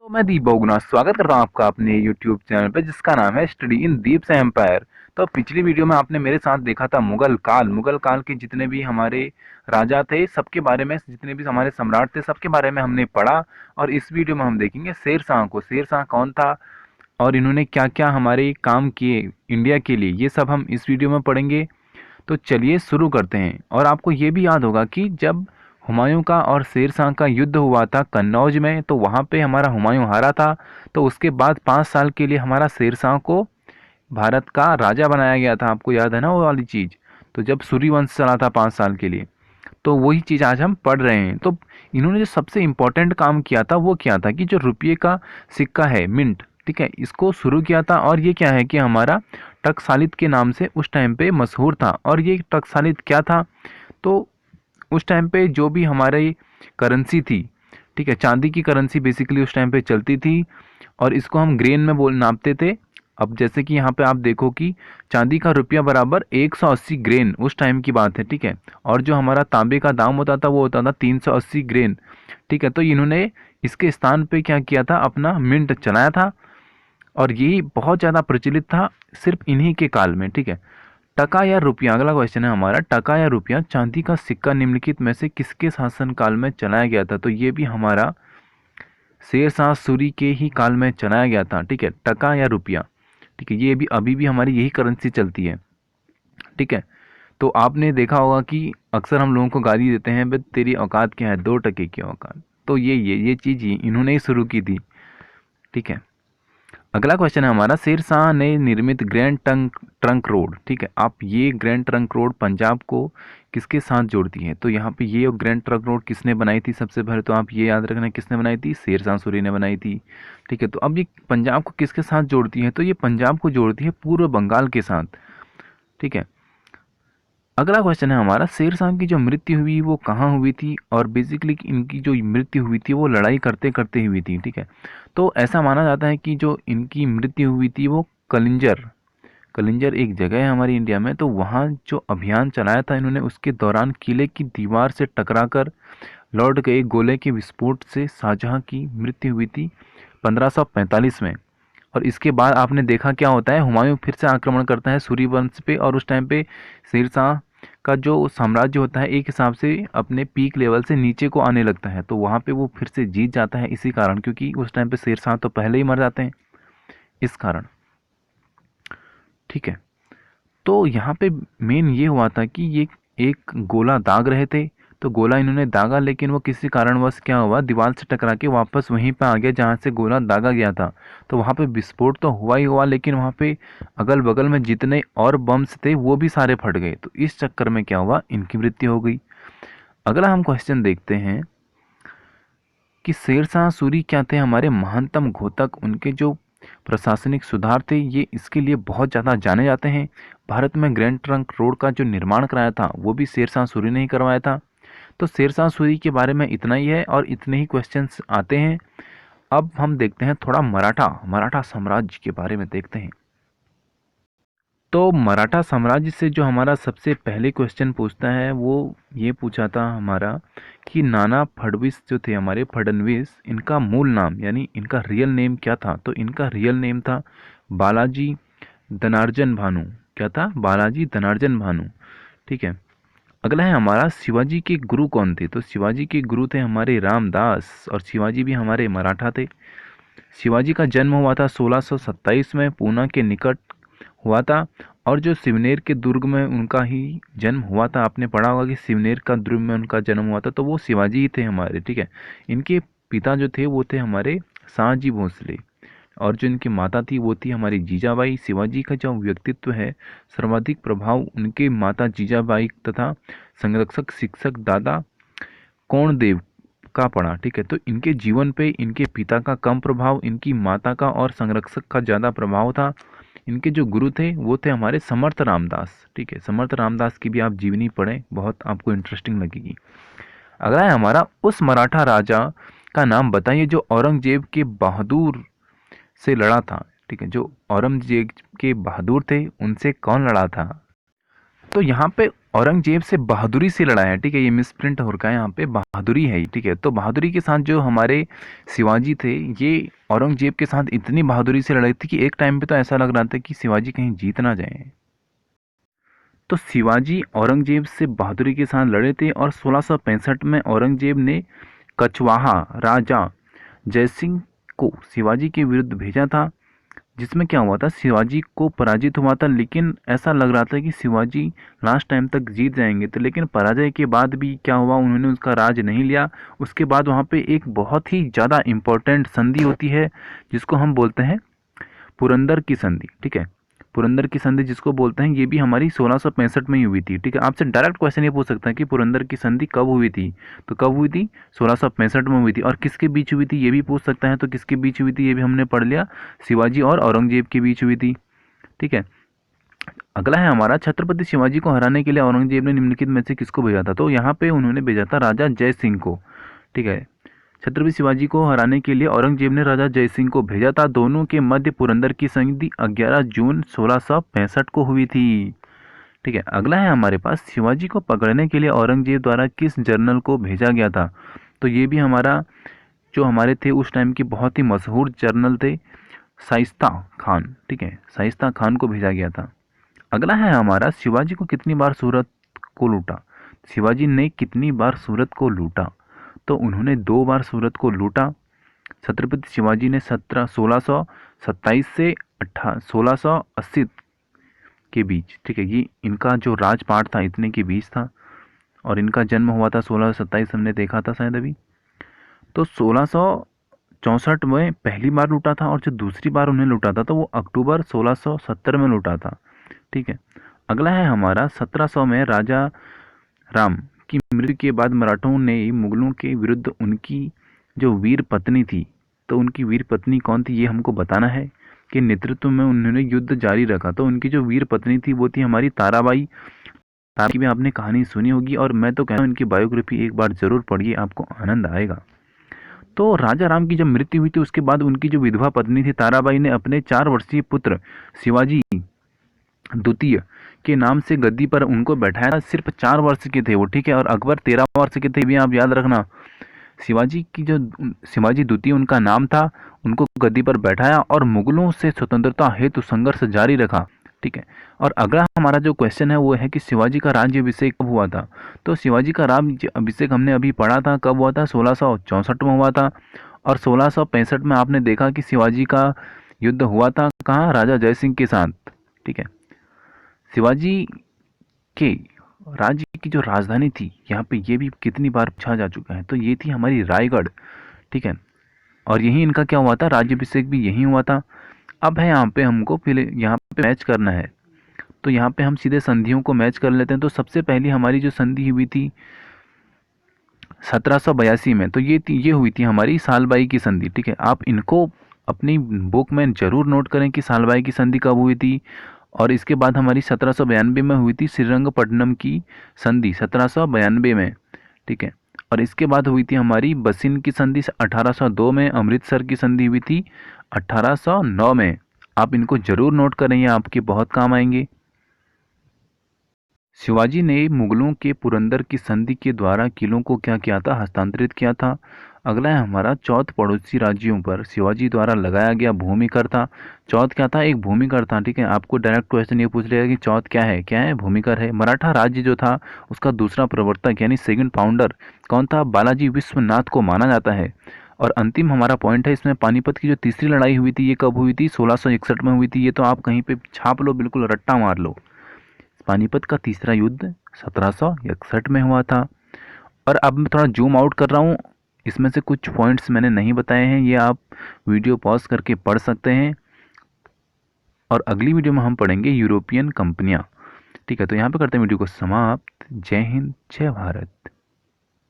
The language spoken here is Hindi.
तो मैं दीप बहुगुणा स्वागत करता हूँ आपका अपने YouTube चैनल पे जिसका नाम है स्टडी इन दीप्स एम्पायर। तो पिछली वीडियो में आपने मेरे साथ देखा था मुगल काल के जितने भी हमारे राजा थे सबके बारे में, जितने भी हमारे सम्राट थे सबके बारे में हमने पढ़ा। और इस वीडियो में हम देखेंगे शेरशाह को, शेरशाह कौन था और इन्होंने क्या क्या हमारे काम किए इंडिया के लिए, ये सब हम इस वीडियो में पढ़ेंगे। तो चलिए शुरू करते हैं। और आपको ये भी याद होगा कि जब हुमायूं का और शेरशाह का युद्ध हुआ था कन्नौज में, तो वहाँ पे हमारा हुमायूं हारा था। तो उसके बाद 5 साल के लिए हमारा शेरशाह को भारत का राजा बनाया गया था। आपको याद है ना वो वाली चीज़। तो जब सूर्यवंश चला था 5 साल के लिए, तो वही चीज़ आज हम पढ़ रहे हैं। तो इन्होंने जो सबसे इम्पोर्टेंट काम किया था वो क्या था कि जो रुपये का सिक्का है, मिंट, ठीक है, इसको शुरू किया था। और ये क्या है कि हमारा टकसालित के नाम से उस टाइम पे मशहूर था। और ये टकसालित क्या था, तो उस टाइम पे जो भी हमारी करेंसी थी, ठीक है, चांदी की करेंसी बेसिकली उस टाइम पे चलती थी। और इसको हम ग्रेन में बोल नापते थे। अब जैसे कि यहाँ पे आप देखो कि चांदी का रुपया बराबर 180 ग्रेन, उस टाइम की बात है, ठीक है। और जो हमारा तांबे का दाम होता था वो होता था 380 ग्रेन, ठीक है। तो इन्होंने इसके स्थान पे क्या किया था, अपना मिंट चलाया था। और यही बहुत ज़्यादा प्रचलित था सिर्फ इन्हीं के काल में, ठीक है। टका या रुपया, अगला क्वेश्चन है हमारा, टका या रुपया चांदी का सिक्का निम्नलिखित में से किसके शासन काल में चलाया गया था। तो ये भी हमारा शेरशाह सूरी के ही काल में चलाया गया था, ठीक है, टका या रुपया, ठीक है। ये भी अभी भी हमारी यही करेंसी चलती है, ठीक है। तो आपने देखा होगा कि अक्सर हम लोगों को गाली देते हैं, बे तेरी औकात क्या है, 2 टके की औकात। तो ये चीज़ ही इन्होंने ही शुरू की थी, ठीक है। अगला क्वेश्चन है हमारा, शेरशाह ने निर्मित ग्रैंड ट्रंक रोड, ठीक है। आप ये ग्रैंड ट्रंक रोड पंजाब को किसके साथ जोड़ती है। तो यहाँ पे ये ग्रैंड ट्रंक रोड किसने बनाई थी, सबसे पहले तो आप ये याद रखना किसने बनाई थी, शेरशाह सूरी ने बनाई थी, ठीक है। तो अब ये पंजाब को किसके साथ जोड़ती है, तो ये पंजाब को जोड़ती है पूर्व बंगाल के साथ, ठीक है। अगला क्वेश्चन है हमारा, शेरशाह की जो मृत्यु हुई वो कहाँ हुई थी। और बेसिकली इनकी जो मृत्यु हुई थी वो लड़ाई करते करते हुई थी, ठीक है। तो ऐसा माना जाता है कि जो इनकी मृत्यु हुई थी वो कलिंजर, कलिंजर एक जगह है हमारी इंडिया में, तो वहाँ जो अभियान चलाया था इन्होंने, उसके दौरान किले की दीवार से टकराकर लौट गए गोले के विस्फोट से शाहजहां की मृत्यु हुई थी 1545 में। और इसके बाद आपने देखा क्या होता है, हुमायूं फिर से आक्रमण करता है सूर्यवंश पे। और उस टाइम पे शेरशाह का जो साम्राज्य होता है एक हिसाब से अपने पीक लेवल से नीचे को आने लगता है। तो वहाँ पे वो फिर से जीत जाता है इसी कारण, क्योंकि उस टाइम पे शेरशाह तो पहले ही मर जाते हैं इस कारण, ठीक है। तो यहाँ पे मेन ये हुआ था कि ये एक गोला दाग रहे थे। तो गोला इन्होंने दागा, लेकिन वो किसी कारणवश क्या हुआ, दीवार से टकरा के वापस वहीं पे आ गया जहाँ से गोला दागा गया था। तो वहाँ पे विस्फोट तो हुआ ही हुआ, लेकिन वहाँ पे अगल बगल में जितने और बम्स थे वो भी सारे फट गए। तो इस चक्कर में क्या हुआ, इनकी मृत्यु हो गई। अगला हम क्वेश्चन देखते हैं कि शेरशाह सूरी क्या थे, हमारे महानतम घोतक। उनके जो प्रशासनिक सुधार थे ये इसके लिए बहुत ज़्यादा जाने जाते हैं। भारत में ग्रैंड ट्रंक रोड का जो निर्माण कराया था वो भी शेरशाह सूरी ने ही करवाया था। तो शेरशाह सूरी के बारे में इतना ही है और इतने ही क्वेश्चंस आते हैं। अब हम देखते हैं थोड़ा मराठा मराठा साम्राज्य के बारे में देखते हैं। तो मराठा साम्राज्य से जो हमारा सबसे पहले क्वेश्चन पूछता है वो ये पूछा था हमारा कि नाना फडणवीस जो थे हमारे, फडणवीस, इनका मूल नाम यानी इनका रियल नेम क्या था। तो इनका रियल नेम था बालाजी धनार्जन भानु। क्या था, बालाजी धनार्जन भानु, ठीक है। अगला है हमारा, शिवाजी के गुरु कौन थे। तो शिवाजी के गुरु थे हमारे रामदास। और शिवाजी भी हमारे मराठा थे। शिवाजी का जन्म हुआ था 1627 में पूना के निकट हुआ था। और जो सिवनेर के दुर्ग में उनका ही जन्म हुआ था, आपने पढ़ा होगा कि सिवनेर का दुर्ग में उनका जन्म हुआ था, तो वो शिवाजी ही थे हमारे, ठीक है। इनके पिता जो थे वो थे हमारे शाहजी भोसले। और जो इनकी माता थी वो थी हमारी जीजाबाई। शिवाजी का जो व्यक्तित्व है, सर्वाधिक प्रभाव उनके माता जीजाबाई तथा संरक्षक शिक्षक दादा कौंडदेव का पड़ा, ठीक है। तो इनके जीवन पे इनके पिता का कम प्रभाव, इनकी माता का और संरक्षक का ज़्यादा प्रभाव था। इनके जो गुरु थे वो थे हमारे समर्थ रामदास, ठीक है। समर्थ रामदास की भी आप जीवनी पढ़ें, बहुत आपको इंटरेस्टिंग लगेगी। अगला है हमारा, उस मराठा राजा का नाम बताइए जो औरंगजेब के बहादुर से लड़ा था, ठीक है। जो औरंगजेब के बहादुर थे उनसे कौन लड़ा था। तो यहाँ पे औरंगजेब से बहादुरी से लड़ा है, ठीक है, ये मिसप्रिंट हो रखा है यहाँ पे, बहादुरी है ये, ठीक है। तो बहादुरी के साथ जो हमारे शिवाजी थे, ये औरंगजेब के साथ इतनी बहादुरी से लड़ाई थी कि एक टाइम पे तो ऐसा लग रहा था कि शिवाजी कहीं जीत ना जाए। तो शिवाजी औरंगजेब से बहादुरी के साथ लड़े थे और 1665 में औरंगजेब ने कछवाहा राजा जयसिंह को शिवाजी के विरुद्ध भेजा था, जिसमें क्या हुआ था, शिवाजी को पराजित हुआ था। लेकिन ऐसा लग रहा था कि शिवाजी लास्ट टाइम तक जीत जाएंगे, तो लेकिन पराजय के बाद भी क्या हुआ, उन्होंने उसका राज नहीं लिया। उसके बाद वहाँ पे एक बहुत ही ज़्यादा इम्पोर्टेंट संधि होती है जिसको हम बोलते हैं पुरंदर की संधि, ठीक है। पुरंदर की संधि जिसको बोलते हैं, ये भी हमारी 1665 में ही हुई थी, ठीक है। आपसे डायरेक्ट क्वेश्चन ये पूछ सकते हैं कि पुरंदर की संधि कब हुई थी, तो कब हुई थी, 1665 में हुई थी। और किसके बीच हुई थी ये भी पूछ सकता है, तो किसके बीच हुई थी ये भी हमने पढ़ लिया, शिवाजी और औरंगजेब के बीच हुई थी, ठीक है। अगला है हमारा, छत्रपति शिवाजी को हराने के लिए औरंगजेब ने निम्नलिखित में से किसको भेजा था, तो यहाँ पे उन्होंने भेजा था राजा जय सिंह को, ठीक है। छत्रपति शिवाजी को हराने के लिए औरंगजेब ने राजा जय सिंह को भेजा था। दोनों के मध्य पुरंदर की संधि 11 जून 1665 को हुई थी, ठीक है। अगला है हमारे पास, शिवाजी को पकड़ने के लिए औरंगजेब द्वारा किस जनरल को भेजा गया था, तो ये भी हमारा जो हमारे थे उस टाइम के बहुत ही मशहूर जनरल थे, शाइस्ता खान, ठीक है, शाइस्ता खान को भेजा गया था। अगला है हमारा, शिवाजी को कितनी बार सूरत को लूटा, शिवाजी ने कितनी बार सूरत को लूटा, तो उन्होंने 2 बार सूरत को लूटा। छत्रपति शिवाजी ने 1627 से 1680 के बीच, ठीक है, ये इनका जो राजपाट था इतने के बीच था, और इनका जन्म हुआ था 1627, हमने देखा था शायद अभी। तो 1664 में पहली बार लूटा था, और जो दूसरी बार उन्हें लूटा था तो वो अक्टूबर 1670 में लूटा था, ठीक है। अगला है हमारा, 1700 में राजा राम की मृत्यु के बाद मराठों ने मुगलों के विरुद्ध उनकी जो वीर पत्नी थी, तो उनकी वीर पत्नी कौन थी ये हमको बताना है, कि नेतृत्व में उन्होंने युद्ध जारी रखा। तो उनकी जो वीर पत्नी थी वो थी हमारी ताराबाई। तारा की भी आपने कहानी सुनी होगी, और मैं तो कहता हूँ इनकी बायोग्राफी एक बार जरूर पढ़िए, आपको आनंद आएगा। तो राजा राम की जब मृत्यु हुई थी उसके बाद उनकी जो विधवा पत्नी थी ताराबाई ने अपने 4 वर्षीय पुत्र शिवाजी द्वितीय के नाम से गद्दी पर उनको बैठाया था। सिर्फ 4 वर्ष के थे वो, ठीक है, और अकबर 13 वर्ष के थे, भी आप याद रखना। शिवाजी की जो शिवाजी द्वितीय उनका नाम था, उनको गद्दी पर बैठाया और मुगलों से स्वतंत्रता हेतु संघर्ष जारी रखा, ठीक है। और अगला हमारा जो क्वेश्चन है वो है कि शिवाजी का राज्याभिषेक कब हुआ था, तो शिवाजी का राज्याभिषेक हमने अभी पढ़ा था कब हुआ था, 1664 में हुआ था। और 1665 में आपने देखा कि शिवाजी का युद्ध हुआ था कहाँ, राजा जयसिंह के साथ, ठीक है। शिवाजी के राज्य की जो राजधानी थी, यहाँ पे ये भी कितनी बार पूछा जा चुका है, तो ये थी हमारी रायगढ़, ठीक है। और यही इनका क्या हुआ था, राज्याभिषेक भी यही हुआ था। अब है यहाँ पे हमको फिर यहाँ पे मैच करना है, तो यहाँ पे हम सीधे संधियों को मैच कर लेते हैं। तो सबसे पहली हमारी जो संधि हुई थी 1782 में, तो ये हुई थी हमारी सालबाई की संधि, ठीक है। आप इनको अपनी बुक में जरूर नोट करें कि सालबाई की संधि कब हुई थी। और इसके बाद हमारी 1792 में हुई थी श्रीरंगपट्टनम की संधि, 1792 में, ठीक है। और इसके बाद हुई थी हमारी बसिन की संधि 1802 में। अमृतसर की संधि हुई थी 1809 में। आप इनको जरूर नोट करें, ये आपके बहुत काम आएंगे। शिवाजी ने मुगलों के पुरंदर की संधि के द्वारा किलों को क्या किया था, हस्तांतरित किया था। अगला है हमारा, चौथ पड़ोसी राज्यों पर शिवाजी द्वारा लगाया गया भूमि कर था। चौथ क्या था, एक भूमि कर था, ठीक है। आपको डायरेक्ट क्वेश्चन ये पूछ लेगा कि चौथ क्या है, भूमि कर है। मराठा राज्य जो था उसका दूसरा प्रवर्तक यानी सेकंड फाउंडर कौन था, बालाजी विश्वनाथ को माना जाता है। और अंतिम हमारा पॉइंट है इसमें, पानीपत की जो तीसरी लड़ाई हुई थी ये कब हुई थी, 1661 में हुई थी। ये तो आप कहीं पे छाप लो, बिल्कुल रट्टा मार लो। पानीपत का तीसरा युद्ध 1761 में हुआ था। और अब मैं थोड़ा जूम आउट कर रहा हूँ, इसमें से कुछ पॉइंट्स मैंने नहीं बताए हैं, ये आप वीडियो पॉज करके पढ़ सकते हैं। और अगली वीडियो में हम पढ़ेंगे यूरोपियन कंपनियाँ, ठीक है। तो यहाँ पे करते हैं वीडियो को समाप्त। जय हिंद, जय भारत।